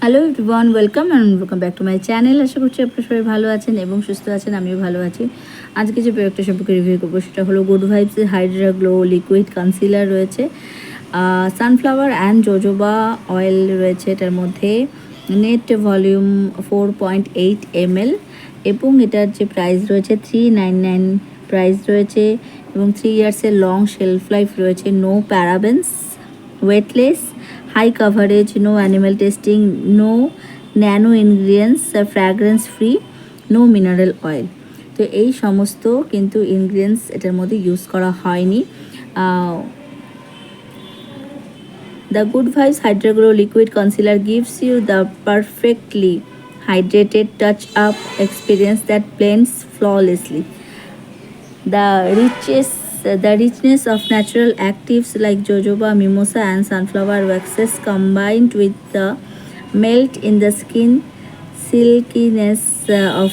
Hello everyone, welcome back to my channel. আশা করছি আপনারা সবাই ভালো আছেন এবং সুস্থ আছেন। আমিও ভালো আছি। আজকে যে প্রোডাক্টটা সম্পর্কে রিভিউ করবো সেটা হলো গুড ভাইবসের হাইড্রা গ্লো লিকুইড কনসিলার রয়েছে, সানফ্লাওয়ার অ্যান্ড জোজোবা অয়েল রয়েছে এটার মধ্যে, নেট ভলিউম 4.8 ml এবং এটার যে প্রাইস রয়েছে 399 প্রাইস রয়েছে এবং 3 ইয়ার্সের লং শেলফ লাইফ রয়েছে। No parabens, weightless, high coverage, no animal testing, no nano ingredients, fragrance free, no mineral oil। তো এই সমস্ত কিন্তু ইনগ্রিডিয়েন্টস এটার মধ্যে ইউজ করা হয়নি। The Good Vibes Hydra Glow Liquid Concealer gives you the perfectly hydrated touch-up experience that blends flawlessly. The richness of natural actives like jojoba, mimosa and sunflower waxes combined with the melt in the skin silkiness of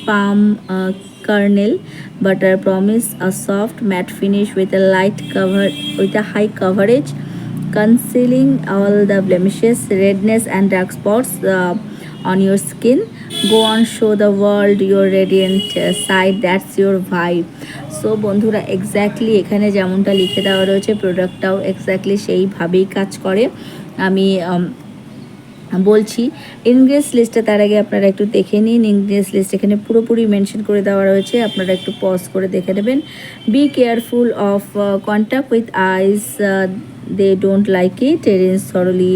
palm kernel butter promise a soft matte finish with a high coverage, concealing all the blemishes, redness and dark spots on your skin. Go on, show the world your radiant side. That's your vibe. So বন্ধুরা, exactly এখানে যেমনটা লিখে দেওয়া রয়েছে প্রোডাক্টটাও exactly সেইভাবেই কাজ করে। আমি বলছি ইনগ্রেডিয়েন্টস লিস্টটা তার আগে আপনারা একটু দেখে নিন। ইনগ্রেডিয়েন্টস লিস্ট এখানে পুরোপুরি মেনশন করে দেওয়া রয়েছে, আপনারা একটু পজ করে দেখে নেবেন। Be careful of contact with eyes, they don't like it, rinse thoroughly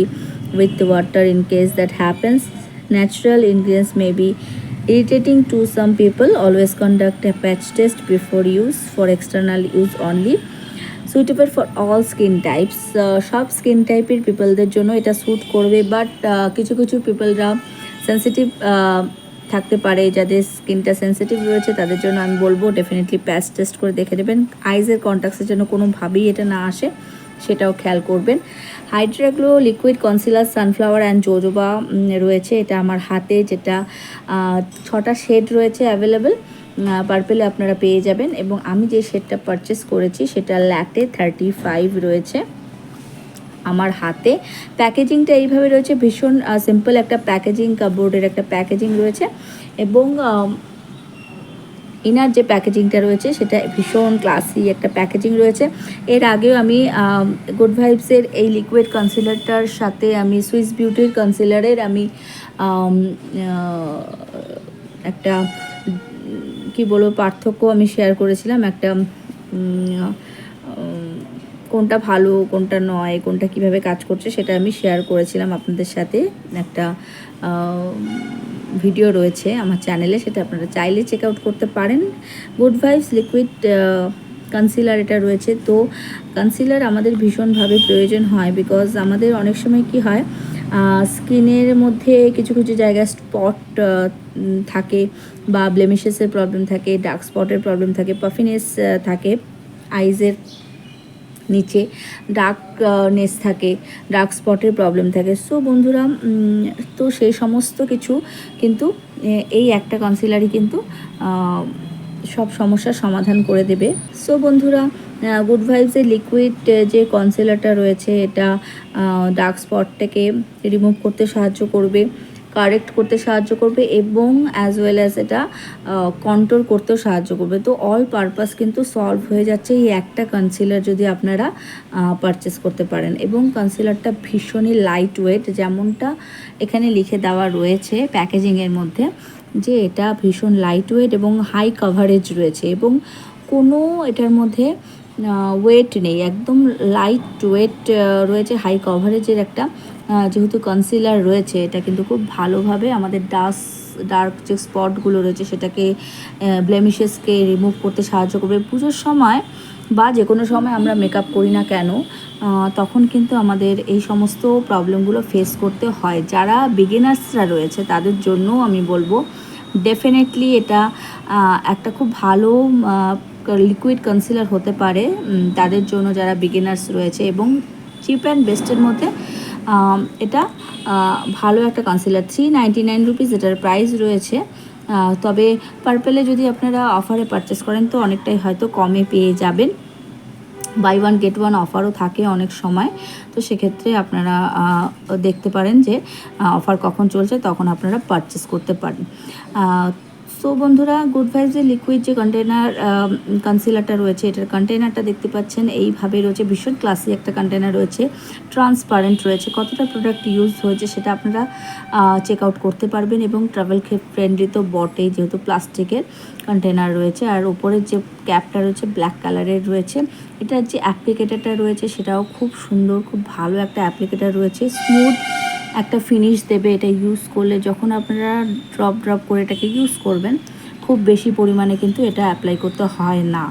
with water in case that happens. Natural ingredients may be irritating to some people. Always conduct a patch test before use, for external use only. Suitable for all skin types, সব skin টাইপের পিপলদের জন্য এটা sweet করবে, but কিছু কিছু পিপলরা sensitive থাকতে পারে, যাদের স্কিনটা সেন্সিটিভ রয়েছে তাদের জন্য আমি বলবো ডেফিনেটলি প্যাচ টেস্ট করে দেখে নেবেন। আইজের কন্ট্যাক্টসের জন্য কোনোভাবেই এটা না আসে, সেটাও খেয়াল করবেন। Hydra glow liquid concealer sunflower and jojoba রয়েছে, এটা আমার হাতে, যেটা 6টা শেড রয়েছে অ্যাভেলেবেল। পার্পেলে আপনারা পেয়ে যাবেন এবং আমি যে শেডটা পারচেস করেছি সেটা ল্যাটে 35 রয়েছে আমার হাতে। প্যাকেজিংটা এইভাবে রয়েছে, ভীষণ সিম্পল একটা প্যাকেজিং, কাপবোর্ডের একটা প্যাকেজিং রয়েছে এবং ইনার যে প্যাকেজিংটা রয়েছে সেটা ভীষণ ক্লাসি একটা প্যাকেজিং রয়েছে। এর আগেও আমি গুড ভাইবসের এই লিকুইড কনসিলারটার সাথে আমি সুইস বিউটির কনসিলারের আমি একটা কি বলবো পার্থক্য আমি শেয়ার করেছিলাম, একটা কোনটা ভালো কোনটা নয়, কোনটা কিভাবে কাজ করছে সেটা আমি শেয়ার করেছিলাম আপনাদের সাথে। একটা ভিডিও রয়েছে আমার চ্যানেলে, সেটা আপনারা চাইলে চেক আউট করতে পারেন। গুড ভাইবস লিকুইড কনসিলার এটা রয়েছে। তো কনসিলার আমাদের ভীষণভাবে প্রয়োজন হয়, বিকজ আমাদের অনেক সময় কি হয়, স্কিনের মধ্যে কিছু কিছু জায়গায় স্পট থাকে বা ব্লেমিশেসের প্রবলেম থাকে, ডার্ক স্পটের প্রবলেম থাকে, পাফিনেস থাকে, আইজের নিচে ডার্কনেস থাকে, ডার্ক স্পটের প্রবলেম থাকে। সো বন্ধুরা, তো সেই সমস্ত কিছু কিন্তু এই একটা কনসিলারই কিন্তু সব সমস্যার সমাধান করে দেবে। সো বন্ধুরা, গুড ভাইবসের লিকুইড যে কনসিলারটা রয়েছে এটা ডার্ক স্পটটাকে রিমুভ করতে সাহায্য করবে, কারেক্ট করতে সাহায্য করবে এবং অ্যাজ ওয়েল অ্যাজ এটা কন্ট্রোল করতেও সাহায্য করবে। তো অল পারপাস কিন্তু সলভ হয়ে যাচ্ছে এই একটা কনসিলার যদি আপনারা পারচেস করতে পারেন। এবং কনসিলারটা ভীষণই লাইট ওয়েট, যেমনটা এখানে লিখে দেওয়া রয়েছে প্যাকেজিংয়ের মধ্যে, যে এটা ভীষণ লাইট ওয়েট এবং হাই কভারেজ রয়েছে এবং কোনো এটার মধ্যে ওয়েট নেই, একদম লাইট ওয়েট রয়েছে, হাই কভারেজের একটা যেহেতু কনসিলার রয়েছে, এটা কিন্তু খুব ভালোভাবে আমাদের ডার্ক যে স্পটগুলো রয়েছে সেটাকে ব্লেমিশেসকে রিমুভ করতে সাহায্য করবে। পুজোর সময় বা যে কোনো সময় আমরা মেকআপ করি না কেন, তখন কিন্তু আমাদের এই সমস্ত প্রবলেমগুলো ফেস করতে হয়। যারা বিগিনার্সরা রয়েছে তাদের জন্য আমি বলবো ডেফিনেটলি এটা একটা খুব ভালো লিকুইড কনসিলার হতে পারে তাদের জন্য যারা বিগিনার্স রয়েছে, এবং চিপ অ্যান্ড বেস্টের মধ্যে এটা ভালো একটা কনসিলার। 399 রুপিস এটার প্রাইস রয়েছে। তবে পার্পেলে যদি আপনারা অফারে পারচেস করেন তো অনেকটাই হয়তো কমে পেয়ে যাবেন। বাই ওয়ান গেট ওয়ান অফারও থাকে অনেক সময়। তো সেক্ষেত্রে আপনারা দেখতে পারেন যে অফার কখন চলছে, তখন আপনারা পারচেস করতে পারেন। সো বন্ধুরা, গুড ভাইবসের লিকুইড যে কন্টেনার কনসিলারটা রয়েছে, এটার কন্টেনারটা দেখতে পাচ্ছেন এইভাবে রয়েছে। ভীষণ ক্লাসি একটা কন্টেনার রয়েছে, ট্রান্সপারেন্ট রয়েছে। কতটা প্রোডাক্ট ইউজ হয়েছে সেটা আপনারা চেক আউট করতে পারবেন। এবং ট্রাভেল ফ্রেন্ডলি তো বটেই, যেহেতু প্লাস্টিকের কন্টেনার রয়েছে। আর উপরের যে ক্যাপটা রয়েছে ব্ল্যাক কালারের রয়েছে। এটার যে অ্যাপ্লিকেটারটা রয়েছে সেটাও খুব সুন্দর, খুব ভালো একটা অ্যাপ্লিকেটার রয়েছে। স্মুথ একটা ফিনিশ দেবে এটা ইউজ করলে। যখন আপনারা ড্রপ করে এটাকে ইউজ করবেন, খুব বেশি পরিমাণে কিন্তু এটা অ্যাপ্লাই করতে হয় না।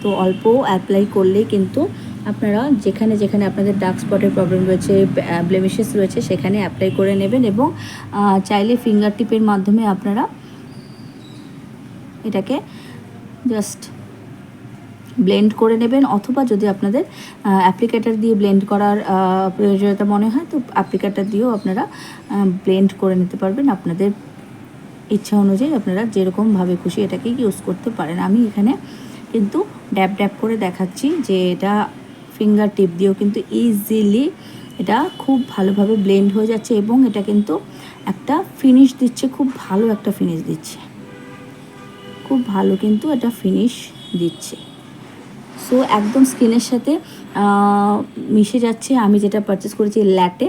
তো অল্প অ্যাপ্লাই করলেই কিন্তু আপনারা যেখানে যেখানে আপনাদের ডার্ক স্পটের প্রবলেম রয়েছে, ব্লেমিশেস রয়েছে, সেখানে অ্যাপ্লাই করে নেবেন। এবং চাইলে ফিঙ্গার টিপের মাধ্যমে আপনারা এটাকে জাস্ট ব্লেন্ড করে নেবেন, অথবা যদি আপনাদের অ্যাপ্লিকেটার দিয়ে ব্লেন্ড করার প্রয়োজনীয়তা মনে হয়, তো অ্যাপ্লিকেটার দিয়েও আপনারা ব্লেন্ড করে নিতে পারবেন। আপনাদের ইচ্ছা অনুযায়ী আপনারা যেরকমভাবে খুশি এটাকে ইউজ করতে পারেন। আমি এখানে কিন্তু ড্যাব ড্যাব করে দেখাচ্ছি যে এটা ফিঙ্গার টিপ দিয়েও কিন্তু ইজিলি এটা খুব ভালোভাবে ব্লেন্ড হয়ে যাচ্ছে। এবং এটা কিন্তু একটা ফিনিশ দিচ্ছে, খুব ভালো একটা ফিনিশ দিচ্ছে, খুব ভালো কিন্তু এটা ফিনিশ দিচ্ছে। সো একদম স্কিনের সাথে মিশে যাচ্ছে। আমি যেটা পারচেস করেছি ল্যাটে,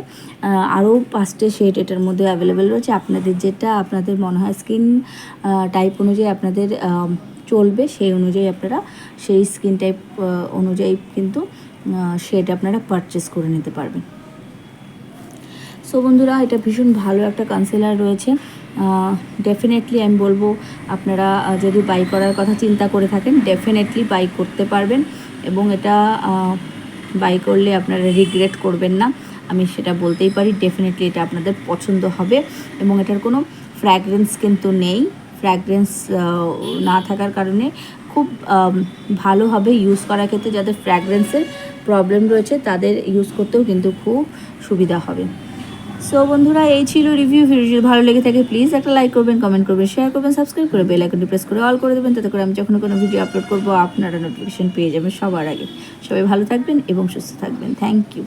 আরও 5টে শেড এটার মধ্যে অ্যাভেলেবেল রয়েছে। আপনাদের যেটা আপনাদের মনে হয় স্কিন টাইপ অনুযায়ী আপনাদের চলবে, সেই অনুযায়ী আপনারা সেই স্কিন টাইপ অনুযায়ী কিন্তু শেড আপনারা পারচেস করে নিতে পারবেন। সো বন্ধুরা, এটা ভীষণ ভালো একটা কনসিলার রয়েছে। ডেফিনেটলি আমি বলবো আপনারা যদি বাই করার কথা চিন্তা করে থাকেন, ডেফিনেটলি বাই করতে পারবেন। এবং এটা বাই করলে আপনারা রিগ্রেট করবেন না, আমি সেটা বলতেই পারি। ডেফিনেটলি এটা আপনাদের পছন্দ হবে। এবং এটার কোনো ফ্র্যাগরেন্স কিন্তু নেই। ফ্র্যাগরেন্স না থাকার কারণে খুব ভালো হবে ইউজ করার ক্ষেত্রে। যাদের ফ্র্যাগরেন্সের প্রবলেম রয়েছে তাদের ইউজ করতেও কিন্তু খুব সুবিধা হবে। সো বন্ধুরা, এই ছিল রিভিউ। ভিডিও ভালো লেগে থাকে প্লিজ একটা লাইক করবেন, কমেন্ট করবেন, শেয়ার করবেন, সাবস্ক্রাইব করে বেল আইকনটি প্রেস করে অল করে দেবেন। তাতে করে আমি যখন কোনো ভিডিও আপলোড করবো আপনারা নোটিফিকেশন পেয়ে যাবেন সবার আগে। সবাই ভালো থাকবেন এবং সুস্থ থাকবেন। Thank you.